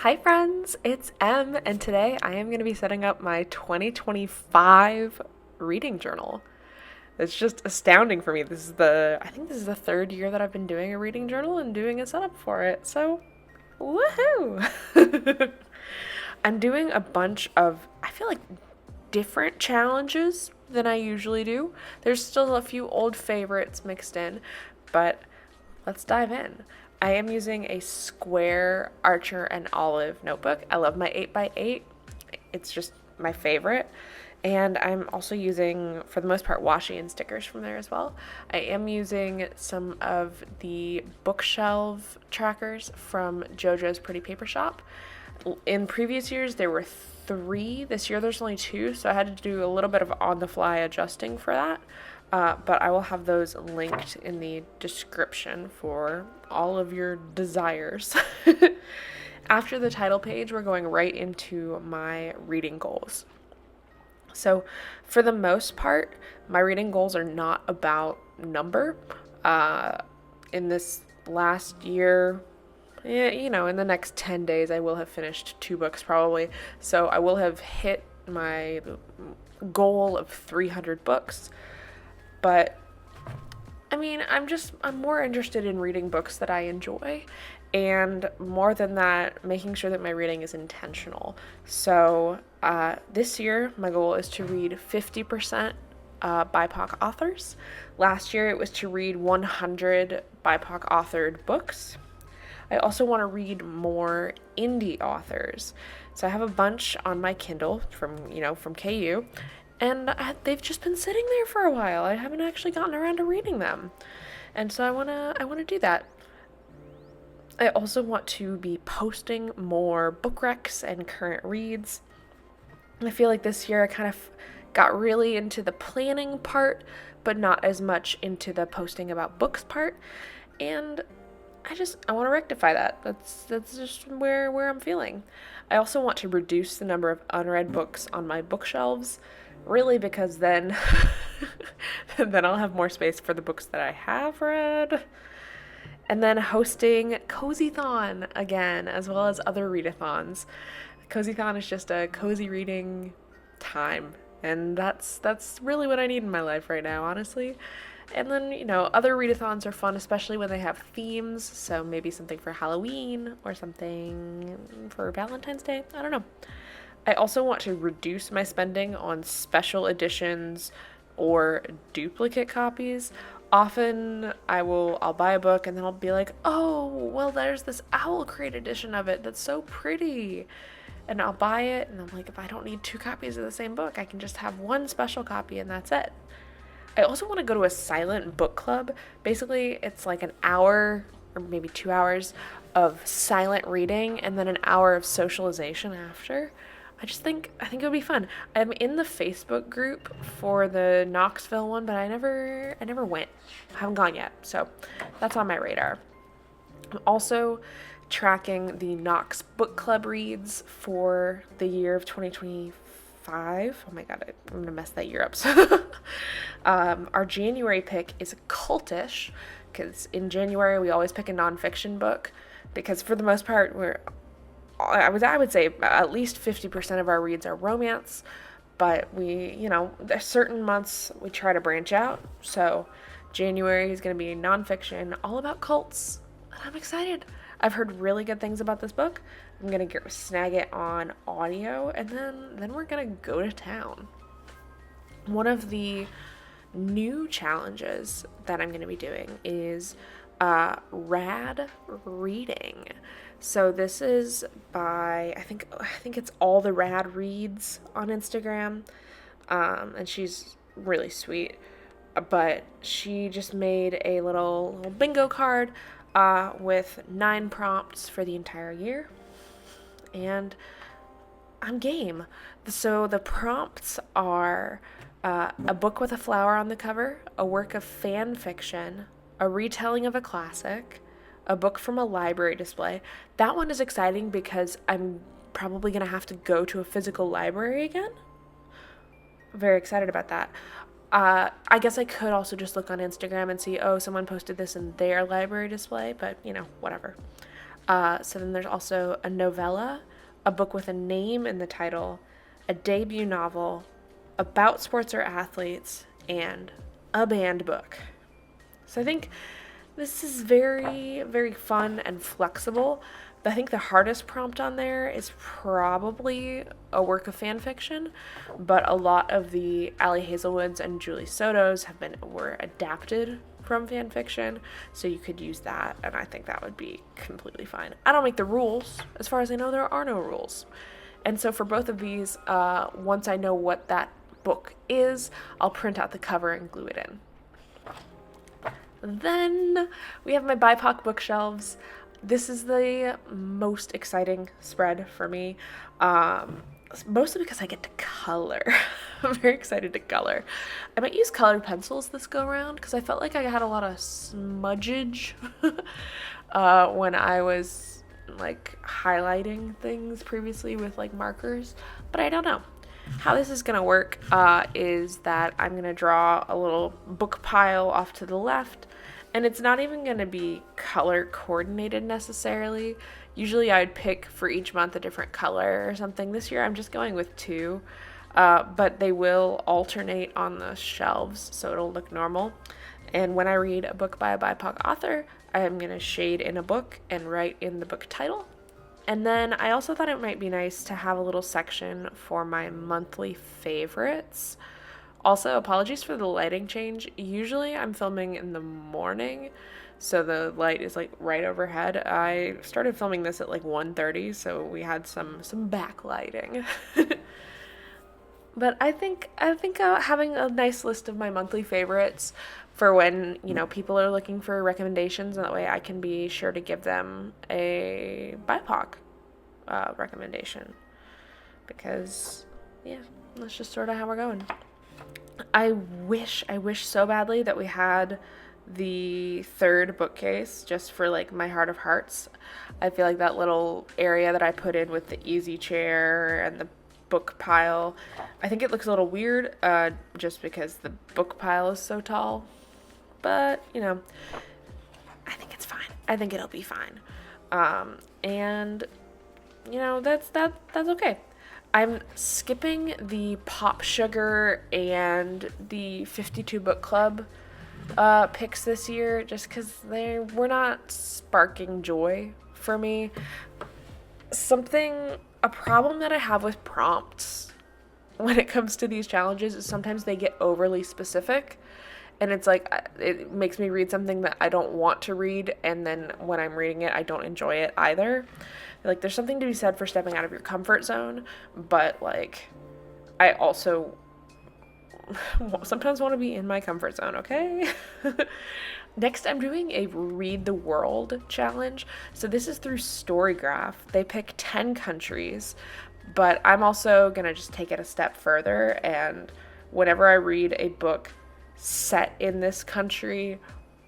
Hi friends, it's Em, and today I am going to be setting up my 2025 reading journal. It's just astounding for me. I think this is the third year that I've been doing a reading journal and doing a setup for it. So, woohoo! I'm doing a bunch of, I feel like, different challenges than I usually do. There's still a few old favorites mixed in, but let's dive in. I am using a square Archer and Olive notebook. I love my 8x8. It's just my favorite. And I'm also using, for the most part, washi and stickers from there as well. I am using some of the bookshelf trackers from JoJo's Pretty Paper Shop. In previous years, there were three. This year, there's only two, so I had to do a little bit of on-the-fly adjusting for that. But I will have those linked in the description for all of your desires. After the title page, we're going right into my reading goals. So, for the most part, my reading goals are not about number. In this last year, in the next 10 days, I will have finished 2 books probably. So, I will have hit my goal of 300 books. But I mean, I'm more interested in reading books that I enjoy, and more than that, making sure that my reading is intentional. So this year, my goal is to read 50% BIPOC authors. Last year, it was to read 100 BIPOC authored books. I also want to read more indie authors. So I have a bunch on my Kindle from KU, and they've just been sitting there for a while. I haven't actually gotten around to reading them, and so I wanna do that. I also want to be posting more book recs and current reads. I feel like this year I kind of got really into the planning part, but not as much into the posting about books part, and I want to rectify that. That's just where I'm feeling. I also want to reduce the number of unread books on my bookshelves, really because then then I'll have more space for the books that I have read. And then hosting Cozython again, as well as other readathons. Cozython is just a cozy reading time, and that's really what I need in my life right now, honestly. And then, other readathons are fun, especially when they have themes. So maybe something for Halloween or something for Valentine's Day. I don't know. I also want to reduce my spending on special editions or duplicate copies. Often I'll buy a book and then I'll be like, oh, well, there's this Owl Crate edition of it that's so pretty. And I'll buy it, and I'm like, if I don't need 2 copies of the same book, I can just have one special copy and that's it. I also want to go to a silent book club. Basically, it's like an hour or maybe 2 hours of silent reading and then an hour of socialization after. I think it would be fun. I'm in the Facebook group for the Knoxville one, but I never went. I haven't gone yet, so that's on my radar. I'm also tracking the Knox Book Club reads for the year of 2025. Oh my god, I'm gonna mess that year up. Our January pick is Cultish, because in January we always pick a nonfiction book, because for the most part I would say at least 50% of our reads are romance, but there's certain months we try to branch out. So January is going to be nonfiction, all about cults, and I'm excited. I've heard really good things about this book. I'm going to snag it on audio, and then we're going to go to town. One of the new challenges that I'm going to be doing is rad reading. So this is by I think it's All the Rad Reads on Instagram, and she's really sweet. But she just made a little bingo card with 9 prompts for the entire year, and I'm game. So the prompts are a book with a flower on the cover, a work of fan fiction, a retelling of a classic, a book from a library display. That one is exciting because I'm probably going to have to go to a physical library again. I'm very excited about that. I guess I could also just look on Instagram and see, oh, someone posted this in their library display, but, whatever. So then there's also a novella, a book with a name in the title, a debut novel, about sports or athletes, and a banned book. So I think this is very, very fun and flexible. But I think the hardest prompt on there is probably a work of fan fiction. But a lot of the Ali Hazelwoods and Julie Sotos were adapted from fan fiction, so you could use that, and I think that would be completely fine. I don't make the rules. As far as I know, there are no rules. And so for both of these, once I know what that book is, I'll print out the cover and glue it in. Then we have my BIPOC bookshelves. This is the most exciting spread for me, mostly because I get to color. I'm very excited to color. I might use colored pencils this go around because I felt like I had a lot of smudgage when I was like highlighting things previously with like markers, but I don't know. How this is going to work is that I'm going to draw a little book pile off to the left, and it's not even going to be color coordinated necessarily. Usually I would pick for each month a different color or something. This year I'm just going with 2, but they will alternate on the shelves, so it'll look normal. And when I read a book by a BIPOC author, I'm going to shade in a book and write in the book title. And then I also thought it might be nice to have a little section for my monthly favorites. Also, apologies for the lighting change. Usually I'm filming in the morning, so the light is like right overhead. I started filming this at like 1:30, so we had some backlighting. But I think having a nice list of my monthly favorites for when, people are looking for recommendations, and that way I can be sure to give them a BIPOC recommendation. Because, yeah, that's just sort of how we're going. I wish so badly that we had the 3rd bookcase just for like my heart of hearts. I feel like that little area that I put in with the easy chair and the book pile, I think it looks a little weird just because the book pile is so tall, but I think it's fine. I think it'll be fine. And that's okay. I'm skipping the Pop Sugar and the 52 Book Club picks this year just because they were not sparking joy for me. A problem that I have with prompts when it comes to these challenges is sometimes they get overly specific, and it's like it makes me read something that I don't want to read, and then when I'm reading it I don't enjoy it either. Like, there's something to be said for stepping out of your comfort zone, but like I also sometimes want to be in my comfort zone, okay? Next, I'm doing a Read the World challenge. So this is through Storygraph. They pick 10 countries, but I'm also going to just take it a step further, and whenever I read a book set in this country,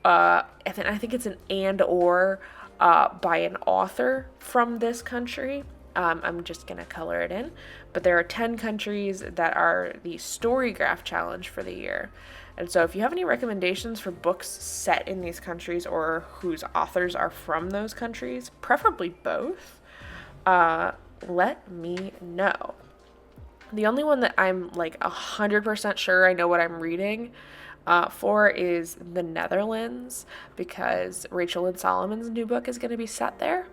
and then I think it's an and/or by an author from this country, I'm just going to color it in. But there are 10 countries that are the Storygraph challenge for the year. And so if you have any recommendations for books set in these countries or whose authors are from those countries, preferably both, let me know. The only one that I'm like 100% sure I know what I'm reading for is the Netherlands, because Rachel Lynn Solomon's new book is going to be set there.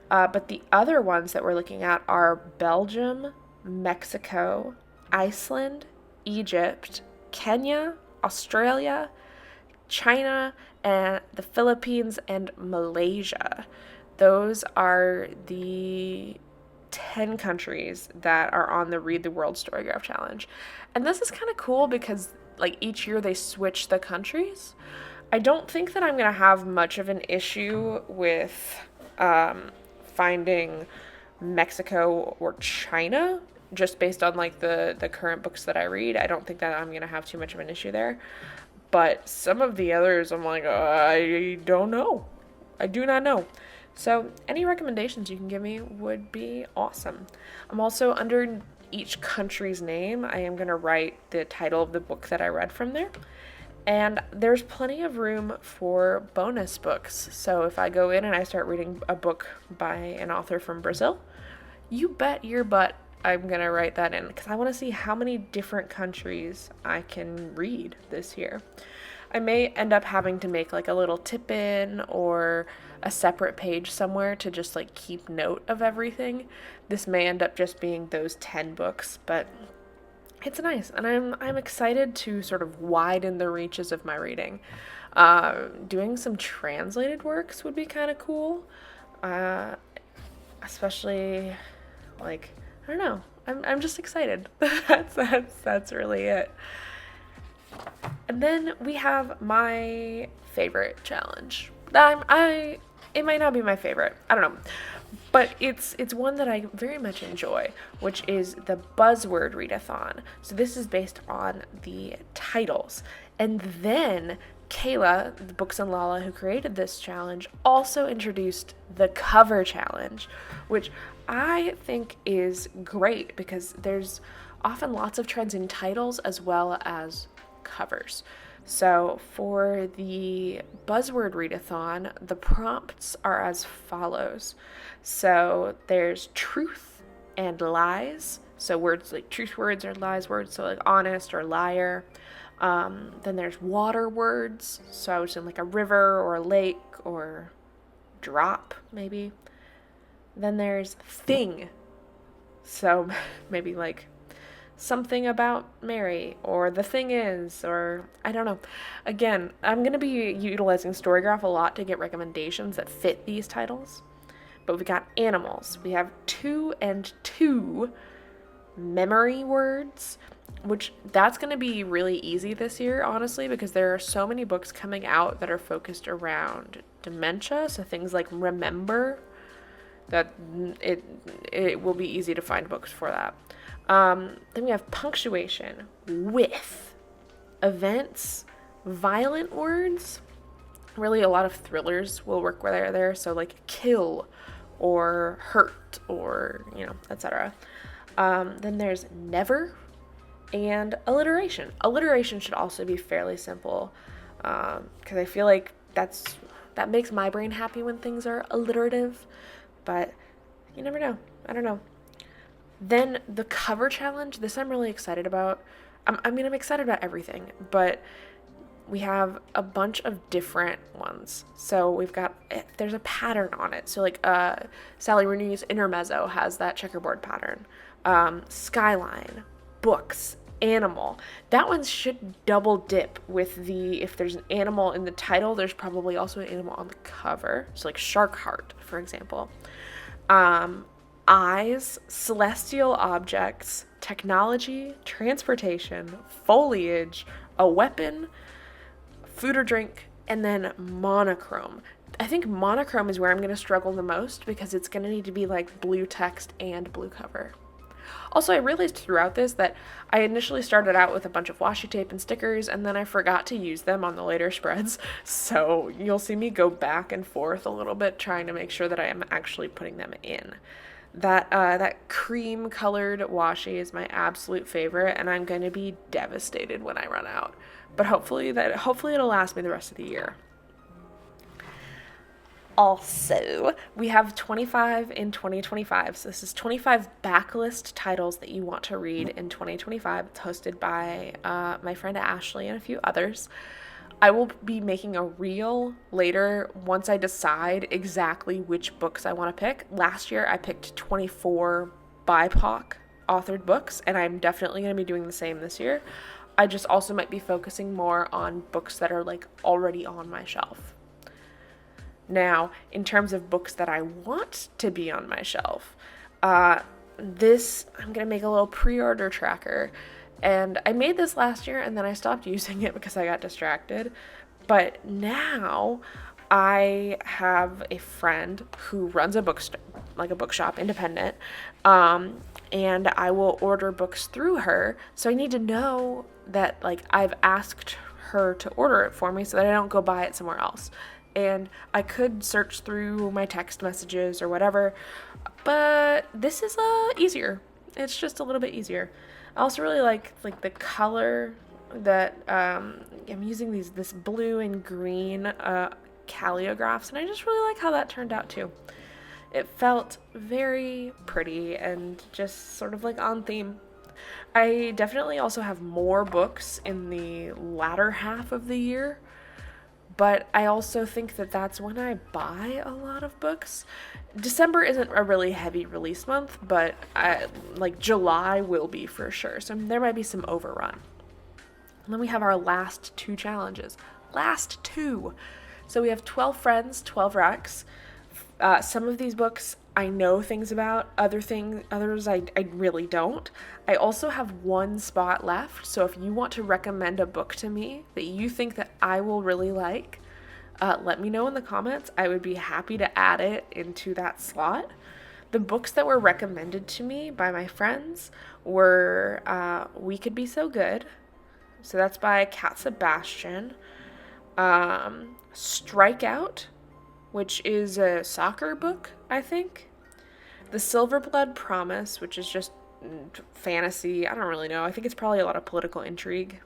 But the other ones that we're looking at are Belgium, Mexico, Iceland, Egypt, Kenya, Australia, China, and the Philippines, and Malaysia. Those are the 10 countries that are on the Read the World Storygraph Challenge. And this is kind of cool because like each year they switch the countries. I don't think that I'm going to have much of an issue with finding Mexico or China, just based on like the current books that I read. I don't think that I'm going to have too much of an issue there. But some of the others, I'm like, I don't know. I do not know. So any recommendations you can give me would be awesome. I'm also, under each country's name, I am going to write the title of the book that I read from there. And there's plenty of room for bonus books. So if I go in and I start reading a book by an author from Brazil, you bet your butt I'm going to write that in because I want to see how many different countries I can read this year. I may end up having to make like a little tip in or a separate page somewhere to just like keep note of everything. This may end up just being those 10 books, but it's nice, and I'm excited to sort of widen the reaches of my reading. Doing some translated works would be kind of cool, especially like I don't know. I'm just excited. That's really it. And then we have my favorite challenge. It might not be my favorite. I don't know. But it's one that I very much enjoy, which is the buzzword readathon. So this is based on the titles. And then Kayla, the Books and Lala, who created this challenge, also introduced the cover challenge, which I think is great because there's often lots of trends in titles as well as covers. So for the buzzword readathon, the prompts are as follows. So there's truth and lies. So words like truth words or lies words, so like honest or liar. Then there's water words. So I was in like a river or a lake or drop, maybe. Then there's thing. So maybe like something about Mary, or the thing is, or I don't know. Again, I'm going to be utilizing Storygraph a lot to get recommendations that fit these titles. But we got animals. We have 2 and 2 memory words, which that's going to be really easy this year, honestly, because there are so many books coming out that are focused around dementia. So things like remember, that it will be easy to find books for that. Then we have punctuation, with, events, violent words. Really, a lot of thrillers will work where they're there. So like kill or hurt or, etc. Then there's never and alliteration. Alliteration should also be fairly simple because I feel like that makes my brain happy when things are alliterative, but you never know. I don't know. Then the cover challenge, this I'm really excited about. I'm excited about everything, but we have a bunch of different ones. So there's a pattern on it. So like Sally Rooney's Intermezzo has that checkerboard pattern. Skyline, books, animal. That one should double dip with if there's an animal in the title, there's probably also an animal on the cover. So like shark heart, for example. Eyes, celestial objects, technology, transportation, foliage, a weapon, food or drink, and then monochrome. I think monochrome is where I'm going to struggle the most because it's going to need to be like blue text and blue cover. Also, I realized throughout this that I initially started out with a bunch of washi tape and stickers, and then I forgot to use them on the later spreads. So you'll see me go back and forth a little bit trying to make sure that I am actually putting them in. That cream colored washi is my absolute favorite, and I'm going to be devastated when I run out. But hopefully it'll last me the rest of the year. Also, we have 25 in 2025. So this is 25 backlist titles that you want to read in 2025. It's hosted by my friend Ashley and a few others. I will be making a reel later once I decide exactly which books I want to pick. Last year, I picked 24 BIPOC authored books, and I'm definitely going to be doing the same this year. I just also might be focusing more on books that are like already on my shelf. Now, in terms of books that I want to be on my shelf, I'm going to make a little pre-order tracker. And I made this last year and then I stopped using it because I got distracted. But now I have a friend who runs a bookshop, independent, and I will order books through her. So I need to know that like I've asked her to order it for me so that I don't go buy it somewhere else. And I could search through my text messages or whatever, but this is easier. It's just a little bit easier. I also really like the color that I'm using this blue and green calligraphs, and I just really like how that turned out too. It felt very pretty and just sort of like on theme. I definitely also have more books in the latter half of the year, but I also think that that's when I buy a lot of books. December isn't a really heavy release month, but like July will be for sure, so there might be some overrun. And then we have our last two challenges. Last two! So we have 12 friends, 12 recs. Some of these books I know things about, others I really don't. I also have one spot left, so if you want to recommend a book to me that you think that I will really like, let me know in the comments. I would be happy to add it into that slot. The books that were recommended to me by my friends were We Could Be So Good. So that's by Kat Sebastian. Strikeout, which is a soccer book, I think. The Silverblood Promise, which is just fantasy. I don't really know. I think it's probably a lot of political intrigue.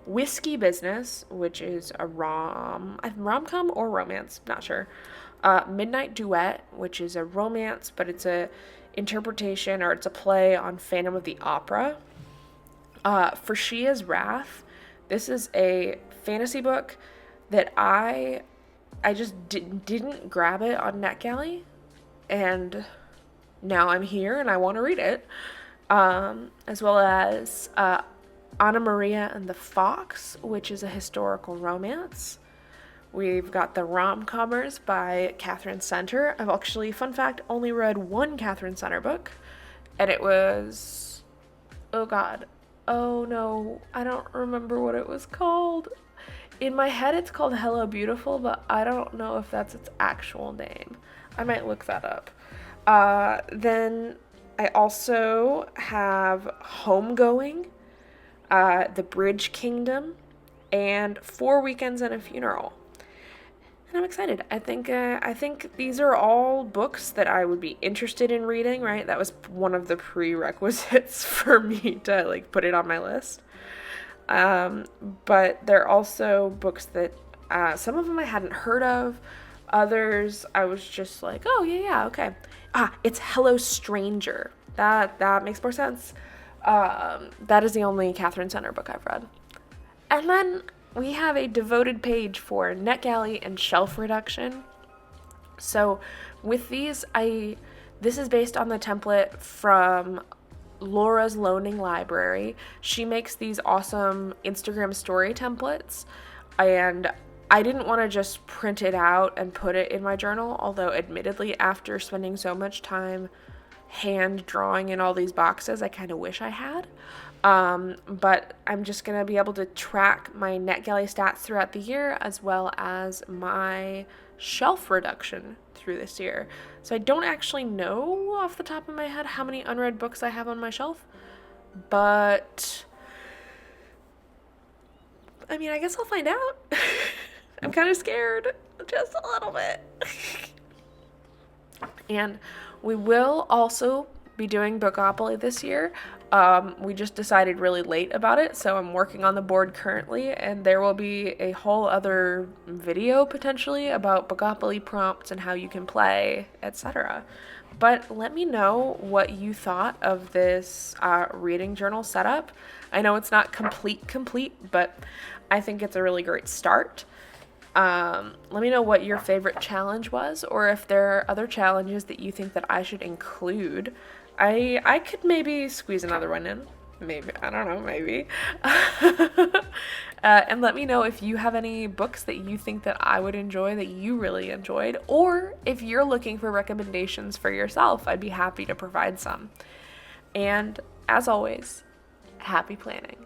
Whiskey Business, which is a rom-com or romance, not sure. Midnight Duet, which is a romance, but it's a interpretation or it's a play on Phantom of the Opera. For Shia's Wrath, this is a fantasy book that I just didn't grab it on NetGalley, and now I'm here and I want to read it. As well as Anna Maria and the Fox, which is a historical romance. We've got The Rom-Commers by Catherine Center. I've actually, fun fact, only read one Catherine Center book, and it was, oh god, oh no, I don't remember what it was called. In my head it's called Hello Beautiful, but I don't know if that's its actual name. I might look that up. Then I also have Homegoing, The Bridge Kingdom, and 4 Weekends and a Funeral. And I'm excited. I think these are all books that I would be interested in reading, right? That was one of the prerequisites for me to like put it on my list. But they're also books that some of them I hadn't heard of. Others I was just like, oh yeah, okay. It's Hello Stranger. That makes more sense. That is the only Catherine Center book I've read. And then we have a devoted page for NetGalley and shelf reduction. So with these, this is based on the template from Laura's Loaning Library. She makes these awesome Instagram story templates, and I didn't want to just print it out and put it in my journal, although admittedly after spending so much time hand drawing in all these boxes, I kind of wish I had. But I'm just going to be able to track my NetGalley stats throughout the year, as well as my shelf reduction through this year. So I don't actually know off the top of my head how many unread books I have on my shelf, but I mean, I guess I'll find out. I'm kind of scared, just a little bit. And we will also be doing Bookopoly this year. We just decided really late about it, so I'm working on the board currently, and there will be a whole other video potentially about Bookopoly prompts and how you can play, etc. But let me know what you thought of this reading journal setup. I know it's not complete, but I think it's a really great start. Let me know what your favorite challenge was, or if there are other challenges that you think that I should include. I could maybe squeeze another one in. Maybe. I don't know. Maybe. And let me know if you have any books that you think that I would enjoy, that you really enjoyed, or if you're looking for recommendations for yourself, I'd be happy to provide some. And as always, happy planning.